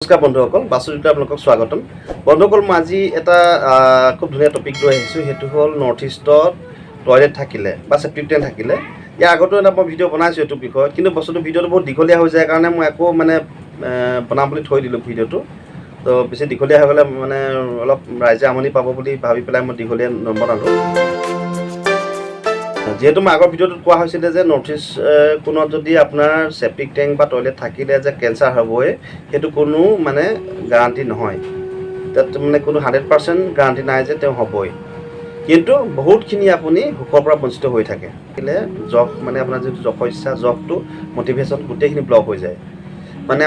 নমস্কাৰ বন্ধুসকল, বাস্তুত আপোনালোকক স্বাগতম। বন্ধুসকল, মই আজি এটা খুব ধুনীয়া টপিক লৈ আহিছোঁ। সেইটো হ'ল নৰ্থ ইষ্টত টয়লেট থাকিলে বা চেপ্টিক টেংক থাকিলে। ইয়াৰ আগতো এটা মই ভিডিঅ' বনাইছোঁ এইটো বিষয়ত, কিন্তু ভিডিঅ'টো বহুত দীঘলীয়া হৈ যায় কাৰণে মই আকৌ বনাম বুলি থৈ দিলোঁ ভিডিঅ'টো। তো বেছি দীঘলীয়া হৈ গ'লে অলপ ৰাইজে আমনি পাব বুলি ভাবি পেলাই মই দীঘলীয়া নবনালোঁ। যিহেতু মই আগৰ ভিডিঅ'টোত কোৱা হৈছিলে যে নৰ্থ ইষ্ট কোণত যদি আপোনাৰ চেপ্টিক টেংক বা টয়লেট থাকিলে যে কেঞ্চাৰ হ'বই, সেইটো কোনো গাৰাণ্টি নহয়। তাত কোনো 100% গাৰাণ্টি নাই যে তেওঁ হ'বই, কিন্তু বহুতখিনি আপুনি সুখৰ পৰা বঞ্চিত হৈ থাকে। জখ আপোনাৰ যিটো যশস্যা, জখটো মটিভেশ্যন গোটেইখিনি ব্লক হৈ যায়।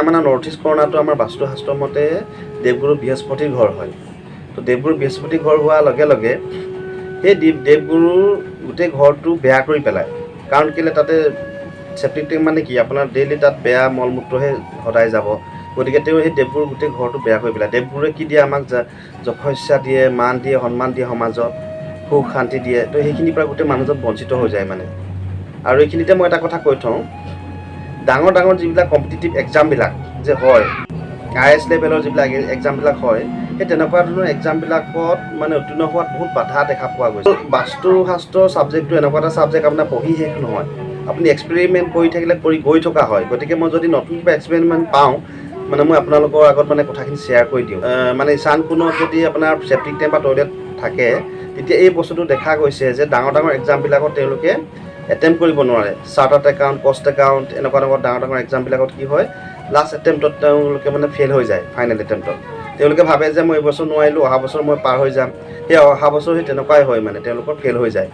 আমাৰ নৰ্থ ইষ্ট কৰ্ণাৰটো আমাৰ বাস্তুশাস্ত্ৰৰ মতে দেৱগুৰু বৃহস্পতিৰ ঘৰ হয়। তো দেৱগুৰু বৃহস্পতিৰ ঘৰ হোৱাৰ লগে লগে সেই দেৱগুৰুৰ গোটেই ঘৰটো বেয়া কৰি পেলায়। কাৰণ কেলৈ তাতে চেপ্টিক টেংক কি আপোনাৰ ডেইলি তাত বেয়া মলমূত্ৰহে সদায় যাব। গতিকে তেওঁ সেই দেৱগুৰুৰ গোটেই ঘৰটো বেয়া কৰি পেলায়। দেৱগুৰুৱে কি দিয়ে, আমাক যশস্যা দিয়ে, মান দিয়ে, সন্মান দিয়ে, সমাজত সুখ শান্তি দিয়ে। তো সেইখিনিৰ পৰা গোটেই মানুহজন বঞ্চিত হৈ যায় আৰু এইখিনিতে মই এটা কথা কৈ থওঁ, ডাঙৰ ডাঙৰ যিবিলাক কম্পিটিটিভ এক্সামবিলাক যে হয়, IS লেভেলৰ যিবিলাক এক্সামবিলাক হয়, সেই তেনেকুৱা ধৰণৰ এক্সামবিলাকত উত্তীৰ্ণ হোৱাত বহুত বাধা দেখা পোৱা গৈছে। বাস্তুশাস্ত্ৰৰ ছাবজেক্টটো এনেকুৱা এটা ছাবজেক্ট আপোনাৰ পঢ়ি শেষ নহয়, আপুনি এক্সপেৰিমেণ্ট কৰি থাকিলে কৰি গৈ থকা হয়। গতিকে মই যদি নতুন কিবা এক্সপেৰিমেণ্ট পাওঁ মই আপোনালোকৰ আগত কথাখিনি শ্বেয়াৰ কৰি দিওঁ। ঈশান কোণত যদি আপোনাৰ চেপ্টিক টেংক বা টয়লেট থাকে, তেতিয়া এই বস্তুটো দেখা গৈছে যে ডাঙৰ ডাঙৰ এক্সামবিলাকত তেওঁলোকে এটেম্প কৰিব নোৱাৰে। চাৰ্টাৰ্ড একাউণ্ট, কষ্ট একাউণ্ট, এনেকুৱা ডাঙৰ ডাঙৰ এক্সামবিলাকত কি হয়, লাষ্ট এটেম্পটত তেওঁলোকে ফেইল হৈ যায়। ফাইনেল এটেম্পটত তেওঁলোকে ভাবে যে মই এইবছৰ নোৱাৰিলোঁ, অহা বছৰ মই পাৰ হৈ যাম। সেই অহা বছৰ সেই তেনেকুৱাই হয়, তেওঁলোকৰ ফেইল হৈ যায়।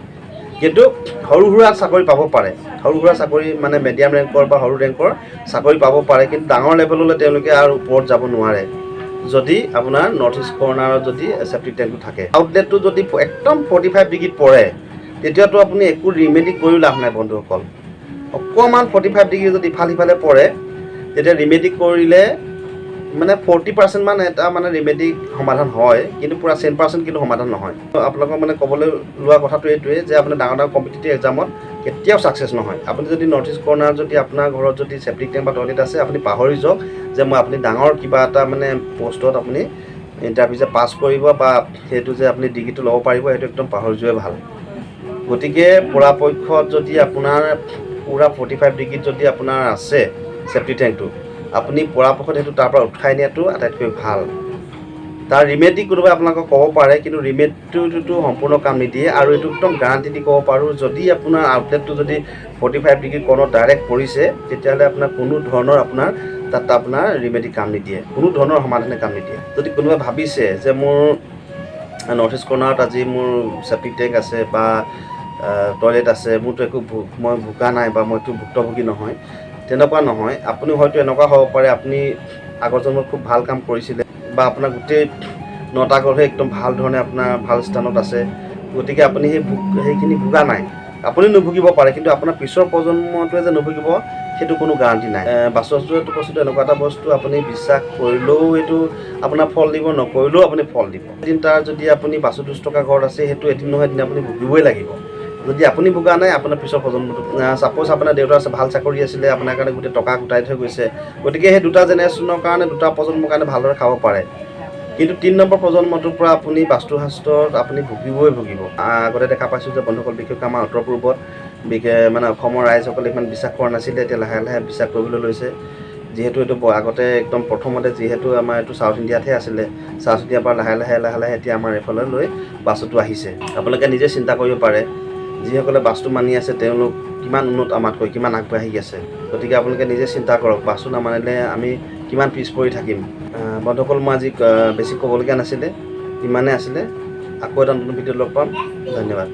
কিন্তু সৰু সুৰা চাকৰি পাব পাৰে, সৰু সুৰা চাকৰি মিডিয়াম ৰেংকৰ বা সৰু ৰেংকৰ চাকৰি পাব পাৰে, কিন্তু ডাঙৰ লেভেললৈ তেওঁলোকে আৰু ওপৰত যাব নোৱাৰে যদি আপোনাৰ নৰ্থ ইষ্ট কৰ্ণাৰত যদি চেপ্টিক টেংকটো থাকে। আউটলেটটো যদি একদম 45 ডিগ্ৰীত পৰে, তেতিয়াতো আপুনি একো ৰিমেডি কৰিও লাভ নাই বন্ধুসকল। অকণমান 45 ডিগ্ৰী যদি ইফাল সিফালে পৰে, তেতিয়া ৰিমেডি কৰিলে 40% মান এটা ৰিমেডি সমাধান হয়, কিন্তু পূৰা 100% কিন্তু সমাধান নহয়। আপোনালোকক ক'বলৈ লোৱা কথাটো এইটোৱে যে আপুনি ডাঙৰ ডাঙৰ কম্পিটিটিভ এক্সামত কেতিয়াও ছাকচেছ নহয়। আপুনি যদি নৰ্থ ইষ্ট কৰ্ণাৰত যদি আপোনাৰ ঘৰত যদি চেপ্টিক টেংক বা টয়লেট আছে, আপুনি পাহৰি যাওক যে আপুনি ডাঙৰ কিবা এটা পষ্টত আপুনি ইণ্টাৰভিউ যে পাছ কৰিব বা সেইটো যে আপুনি ডিগ্ৰীটো ল'ব পাৰিব, সেইটো একদম পাহৰি যোৱাই ভাল। গতিকে পৰাপক্ষত যদি আপোনাৰ পূৰা 45 ডিগ্ৰীত যদি আপোনাৰ আছে চেপ্টিক টেংকটো, আপুনি পৰাপক্ষত সেইটো তাৰ পৰা উঠাই নিয়াটো আটাইতকৈ ভাল। তাৰ ৰিমেডি কোনোবাই আপোনালোকক ক'ব পাৰে, কিন্তু ৰিমেডিটোতো সম্পূৰ্ণ কাম নিদিয়ে। আৰু এইটো একদম গাৰাণ্টি দি ক'ব পাৰোঁ, যদি আপোনাৰ আউটলেটটো যদি 45 ডিগ্ৰী কোণত ডাইৰেক্ট পৰিছে, তেতিয়াহ'লে আপোনাৰ কোনো ধৰণৰ তাত ৰিমেডি কাম নিদিয়ে, কোনো ধৰণৰ সমাধানে কাম নিদিয়ে। যদি কোনোবাই ভাবিছে যে মোৰ নৰ্থ ইষ্ট কৰ্ণাৰত আজি মোৰ চেপ্টিক টেংক আছে বা টয়লেট আছে, মোৰতো একো মই ভোগা নাই বা মইতো ভুক্তভোগী নহয়, তেনেকুৱা নহয়। আপুনি হয়তো এনেকুৱা হ'ব পাৰে, আপুনি আগৰ জন্মত খুব ভাল কাম কৰিছিলে বা আপোনাৰ গোটেই 9টা গ্ৰহে একদম ভাল ধৰণে আপোনাৰ ভাল স্থানত আছে। গতিকে আপুনি সেইখিনি ভোগা নাই, আপুনি নুভুগিব পাৰে, কিন্তু আপোনাৰ পিছৰ প্ৰজন্মটোৱে যে নুভুগিব সেইটো কোনো গাৰাণ্টি নাই। বাস্তুশাস্ত্ৰটো বস্তুটো এনেকুৱা এটা বস্তু, আপুনি বিশ্বাস কৰিলেও এইটো আপোনাৰ ফল দিব, নকৰিলেও আপুনি ফল দিব। এদিন তাৰ যদি আপুনি বাস্তুদোষ থকা ঘৰত আছে, সেইটো এদিন নহয় এদিন আপুনি ভুগিবই লাগিব। যদি আপুনি ভোগা নাই, আপোনাৰ পিছৰ প্ৰজন্মটো, ছাপ'জ আপোনাৰ দেউতাৰ ভাল চাকৰি আছিলে, আপোনাৰ কাৰণে গোটেই টকা গোটাই থৈ গৈছে, গতিকে সেই 2টা জেনেৰেশ্যনৰ কাৰণে, 2টা প্ৰজন্মৰ কাৰণে ভালদৰে খাব পাৰে। কিন্তু 3 নম্বৰ প্ৰজন্মটোৰ পৰা আপুনি বাস্তুশাস্ত্ৰত আপুনি ভুগিব। আগতে দেখা পাইছোঁ যে বন্ধুসকল, বিশেষকৈ আমাৰ উত্তৰ পূৰ্বত অসমৰ ৰাইজসকলে ইমান বিশ্বাস কৰা নাছিলে, এতিয়া লাহে লাহে বিশ্বাস কৰিবলৈ লৈছে। যিহেতু এইটো আগতে একদম প্ৰথমতে যিহেতু আমাৰ এইটো চাউথ ইণ্ডিয়াতহে আছিলে, চাউথ ইণ্ডিয়াৰ পৰা লাহে লাহে এতিয়া আমাৰ এইফালে লৈ বাস্তুটো আহিছে। আপোনালোকে নিজে চিন্তা কৰিব পাৰে, যিসকলে বাস্তু মানি আছে তেওঁলোক কিমান উন্নত আমাতকৈ, কিমান আগবাঢ়ি আছে। গতিকে আপোনালোকে নিজে চিন্তা কৰক, বাস্তু নামানিলে আমি কিমান পিছ পৰি থাকিম। বন্ধুসকল, মই আজি বেছি ক'বলগীয়া নাছিলে, ইমানেই আছিলে। আকৌ এটা নতুন ভিডিঅ'ত লগ পাম। ধন্যবাদ।